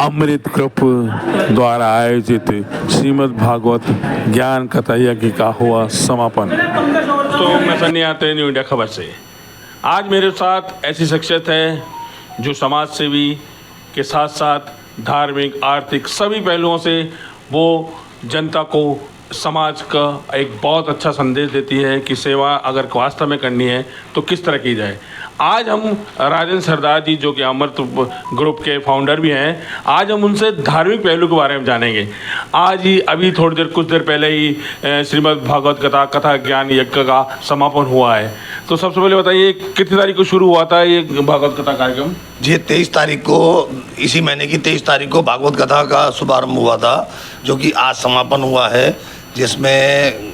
अमृत group द्वारा आयोजित श्रीमद् भागवत ज्ञान कथा यज्ञ का हुआ समापन। तो मैं सन्नी आते न्यू इंडिया खबर से। आज मेरे साथ ऐसी शख्सियत है जो समाज सेवी के साथ साथ धार्मिक आर्थिक सभी पहलुओं से वो जनता को समाज का एक बहुत अच्छा संदेश देती है कि सेवा अगर वास्तव में करनी है तो किस तरह की जाए। आज हम राजेंद्र सरदार जी जो कि अमृत ग्रुप के फाउंडर भी हैं, आज हम उनसे धार्मिक पहलू के बारे में जानेंगे। आज ही अभी कुछ देर पहले ही श्रीमद् भागवत कथा ज्ञान यज्ञ का समापन हुआ है। तो सबसे पहले बताइए कितनी तारीख को शुरू हुआ था ये भागवत कथा कार्यक्रम? जी 23 तारीख को, इसी महीने की 23 तारीख को भागवत कथा का शुभारंभ हुआ था, जो कि आज समापन हुआ है, जिसमें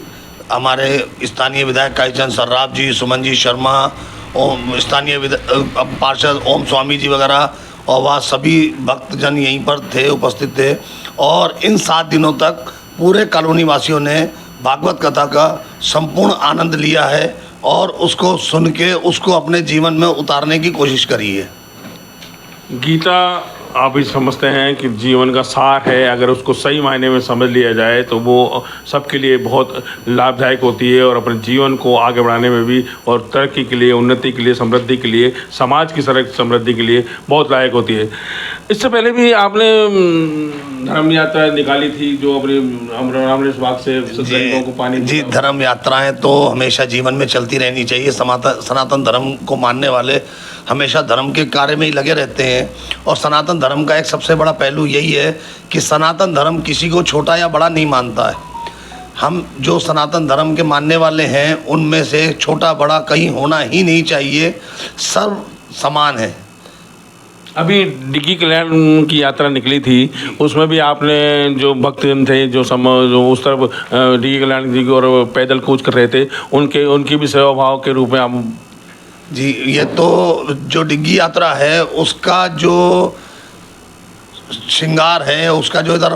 हमारे स्थानीय विधायक कालीचंद सर्राफ जी, सुमन जी शर्मा, ओम स्थानीय पार्षद ओम स्वामी जी वगैरह और वह सभी भक्तजन यहीं पर थे, उपस्थित थे। और इन 7 दिनों तक पूरे कॉलोनी वासियों ने भागवत कथा का संपूर्ण आनंद लिया है और उसको सुन के उसको अपने जीवन में उतारने की कोशिश करी है। गीता आप भी समझते हैं कि जीवन का सार है, अगर उसको सही मायने में समझ लिया जाए तो वो सबके लिए बहुत लाभदायक होती है और अपने जीवन को आगे बढ़ाने में भी और तरक्की के लिए, उन्नति के लिए, समृद्धि के लिए, समाज की समृद्धि के लिए बहुत लायक होती है। इससे पहले भी आपने धर्म यात्रा निकाली थी जो अपने रामनेश बाग से गरीबों को पानी। जी, धर्म यात्राएं तो हमेशा जीवन में चलती रहनी चाहिए। सनातन धर्म को मानने वाले हमेशा धर्म के कार्य में ही लगे रहते हैं। और सनातन धर्म का एक सबसे बड़ा पहलू यही है कि सनातन धर्म किसी को छोटा या बड़ा नहीं मानता है। हम जो सनातन धर्म के मानने वाले हैं उनमें से छोटा बड़ा कहीं होना ही नहीं चाहिए, सर्व समान है। अभी डिग्गी कल्याण की यात्रा निकली थी, उसमें भी आपने जो भक्तजन थे जो उस तरफ डिग्गी कल्याण जी की और पैदल कूच कर रहे थे, उनकी भी सेवा भाव के रूप में आप। जी, ये तो जो डिग्गी यात्रा है उसका जो श्रृंगार है, उसका जो इधर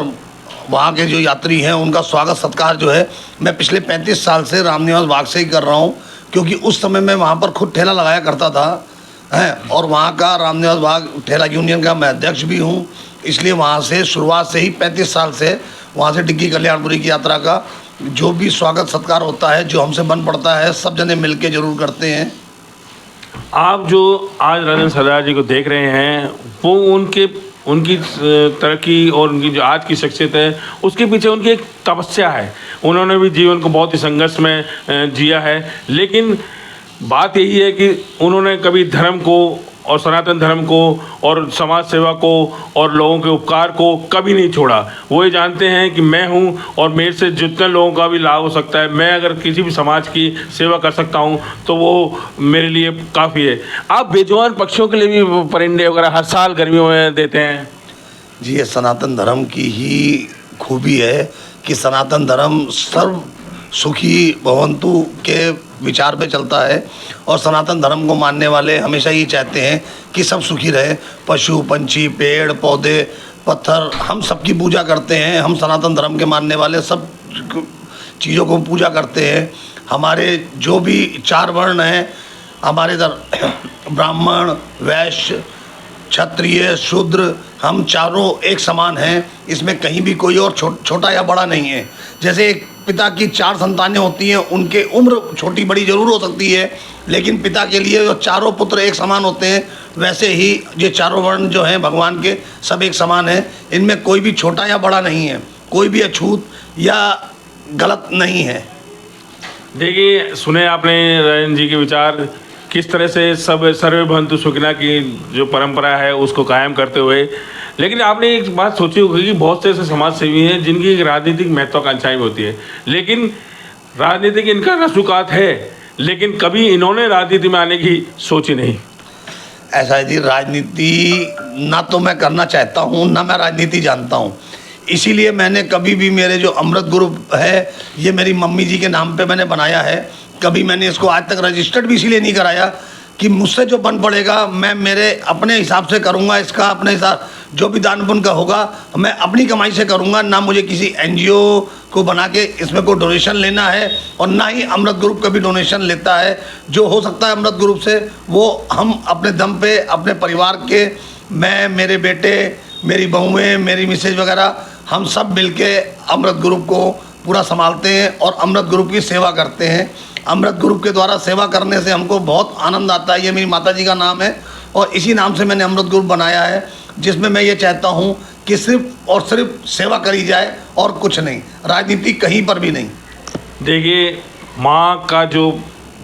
वहाँ के जो यात्री हैं उनका स्वागत सत्कार जो है, मैं पिछले 35 साल से रामनिवास बाग से ही कर रहा हूँ, क्योंकि उस समय मैं वहाँ पर खुद ठेला लगाया करता था हैं और वहाँ का रामनिवास बाग ठेला यूनियन का मैं अध्यक्ष भी हूँ। इसलिए वहाँ से शुरुआत से ही 35 साल से वहाँ से डिग्गी कल्याणपुरी की यात्रा का जो भी स्वागत सत्कार होता है, जो हमसे बन पड़ता है, सब जने मिल के ज़रूर करते हैं। आप जो आज राजेंद्र सरदार जी को देख रहे हैं वो उनकी तरक्की और उनकी जो आज की शख्सियत है उसके पीछे उनकी एक तपस्या है। उन्होंने भी जीवन को बहुत ही संघर्ष में जिया है, लेकिन बात यही है कि उन्होंने कभी धर्म को और सनातन धर्म को और समाज सेवा को और लोगों के उपकार को कभी नहीं छोड़ा। वो ये जानते हैं कि मैं हूँ और मेरे से जितने लोगों का भी लाभ हो सकता है, मैं अगर किसी भी समाज की सेवा कर सकता हूँ तो वो मेरे लिए काफ़ी है। आप बेजुबान पक्षियों के लिए भी परिंदे वगैरह हर साल गर्मियों में देते हैं। जी, ये सनातन धर्म की ही खूबी है कि सनातन धर्म सर्व सुखी भवंतु के विचार पे चलता है और सनातन धर्म को मानने वाले हमेशा ये चाहते हैं कि सब सुखी रहे। पशु पंछी, पेड़ पौधे, पत्थर, हम सबकी पूजा करते हैं। हम सनातन धर्म के मानने वाले सब चीज़ों को पूजा करते हैं। हमारे जो भी 4 वर्ण हैं, हमारे इधर ब्राह्मण, वैश्य, क्षत्रिय, शूद्र, हम चारों एक समान हैं। इसमें कहीं भी कोई और छोटा या बड़ा नहीं है। जैसे एक पिता की 4 संतानें होती हैं, उनके उम्र छोटी बड़ी जरूर हो सकती है, लेकिन पिता के लिए जो चारों पुत्र एक समान होते हैं, वैसे ही ये चारों वर्ण जो हैं भगवान के सब एक समान हैं। इनमें कोई भी छोटा या बड़ा नहीं है, कोई भी अछूत या गलत नहीं है। देखिए, सुने आपने राजेंद्र जी के विचार, किस तरह से सब सर्वभवन्तु सुखिनः की जो परंपरा है उसको कायम करते हुए। लेकिन आपने एक बात सोची होगी कि बहुत से ऐसे समाज सेवी हैं जिनकी एक राजनीतिक महत्वाकांक्षाएं होती है, लेकिन राजनीतिक इनका रसूखात है, लेकिन कभी इन्होंने राजनीति में आने की सोची नहीं। ऐसा है जी, राजनीति ना तो मैं करना चाहता हूँ, ना मैं राजनीति जानता हूँ। इसीलिए मैंने कभी भी, मेरे जो अमृत ग्रुप है ये मेरी मम्मी जी के नाम पे मैंने बनाया है। कभी मैंने इसको आज तक रजिस्टर्ड भी इसीलिए नहीं कराया कि मुझसे जो बन पड़ेगा मैं मेरे अपने हिसाब से करूँगा। इसका अपने हिसाब जो भी दान पुण्य का होगा मैं अपनी कमाई से करूँगा, ना मुझे किसी एनजीओ को बना के इसमें कोई डोनेशन लेना है और ना ही अमृत ग्रुप कभी डोनेशन लेता है। जो हो सकता है अमृत ग्रुप से वो हम अपने दम पे अपने परिवार के, मैं, मेरे बेटे, मेरी बहुएं, मेरी मिसेज वगैरह, हम सब मिलके अमृत ग्रुप को पूरा संभालते हैं और अमृत ग्रुप की सेवा करते हैं। अमृत ग्रुप के द्वारा सेवा करने से हमको बहुत आनंद आता है। ये मेरी माता जी का नाम है और इसी नाम से मैंने अमृत ग्रुप बनाया है, जिसमें मैं ये चाहता हूँ कि सिर्फ और सिर्फ सेवा करी जाए और कुछ नहीं, राजनीति कहीं पर भी नहीं। देखिए, माँ का जो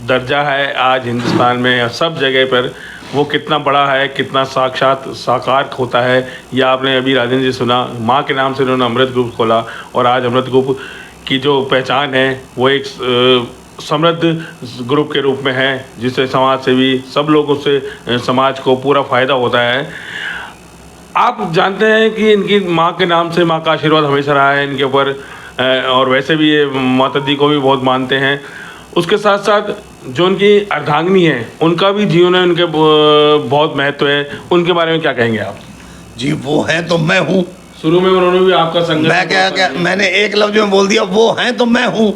दर्जा है आज हिंदुस्तान में सब जगह पर, वो कितना बड़ा है, कितना साक्षात साकार होता है, ये आपने अभी राजेंद्र जी सुना। माँ के नाम से उन्होंने अमृत ग्रुप खोला और आज अमृत ग्रुप की जो पहचान है वो एक समृद्ध ग्रुप के रूप में है, जिससे समाज से भी सब लोगों से समाज को पूरा फ़ायदा होता है। आप जानते हैं कि इनकी माँ के नाम से माँ का आशीर्वाद हमेशा रहा है इनके ऊपर, और वैसे भी ये माता दी को भी बहुत मानते हैं। उसके साथ साथ जो उनकी अर्धांगिनी है, उनका भी जीवन है, उनके बहुत महत्व है। उनके बारे में क्या कहेंगे आप? जी, वो हैं तो मैं हूँ। शुरू में उन्होंने भी आपका संघर्ष, मैं क्या मैंने एक लफ्ज में बोल दिया, वो हैं तो मैं हूँ।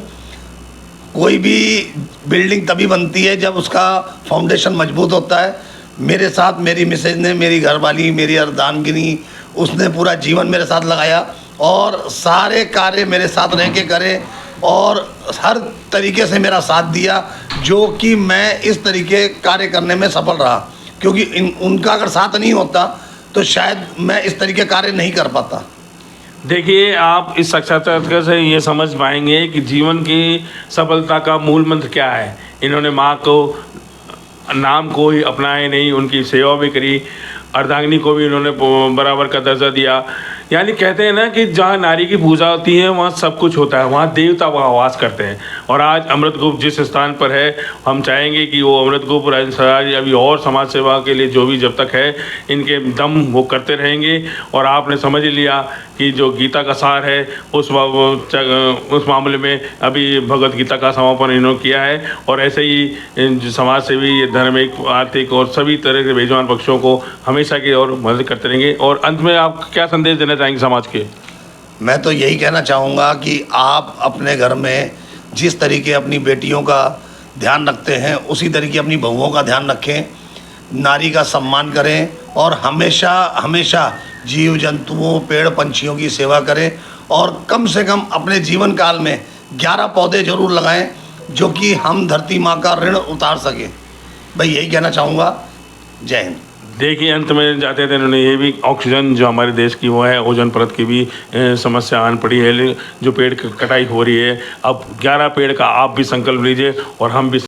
कोई भी बिल्डिंग तभी बनती है जब उसका फाउंडेशन मजबूत होता है। मेरे साथ मेरी मिसेज ने, मेरी घरवाली, मेरी अर्धांगिनी, उसने पूरा जीवन मेरे साथ लगाया और सारे कार्य मेरे साथ रह के करे और हर तरीके से मेरा साथ दिया, जो कि मैं इस तरीके कार्य करने में सफल रहा। क्योंकि उनका अगर साथ नहीं होता तो शायद मैं इस तरीके कार्य नहीं कर पाता। देखिए, आप इस साक्षात्कार से ये समझ पाएंगे कि जीवन की सफलता का मूल मंत्र क्या है। इन्होंने माँ को नाम को ही अपनाए नहीं, उनकी सेवा भी करी, अर्धांगिनी को भी इन्होंने बराबर का दर्जा दिया। यानी कहते हैं ना कि जहाँ नारी की पूजा होती है वहाँ सब कुछ होता है, वहाँ देवता वहाँ वास करते हैं। और आज अमृत ग्रुप जिस स्थान पर है, हम चाहेंगे कि वो अमृत ग्रुप राजस्थान अभी और समाज सेवा के लिए जो भी जब तक है इनके दम वो करते रहेंगे। और आपने समझ लिया कि जो गीता का सार है उस मामले में अभी भगवत गीता का समापन इन्होंने किया है। और ऐसे ही समाज सेवी, धार्मिक, आर्थिक और सभी तरह के बेजुबान पक्षों को हमेशा की और मदद करते रहेंगे। और अंत में आप क्या संदेश देना चाहेंगे समाज के? मैं तो यही कहना चाहूँगा कि आप अपने घर में जिस तरीके अपनी बेटियों का ध्यान रखते हैं उसी तरीके अपनी बहुओं का ध्यान रखें, नारी का सम्मान करें और हमेशा हमेशा जीव जंतुओं, पेड़ पंछियों की सेवा करें। और कम से कम अपने जीवन काल में 11 पौधे जरूर लगाएं, जो कि हम धरती माँ का ऋण उतार सकें। भाई यही कहना चाहूँगा। जय हिंद। देखिए, अंत में जाते थे इन्होंने ये भी ऑक्सीजन जो हमारे देश की वो है, ओजोन परत की भी समस्या आन पड़ी है, जो पेड़ की कटाई हो रही है। अब 11 पेड़ का आप भी संकल्प लीजिए और हम भी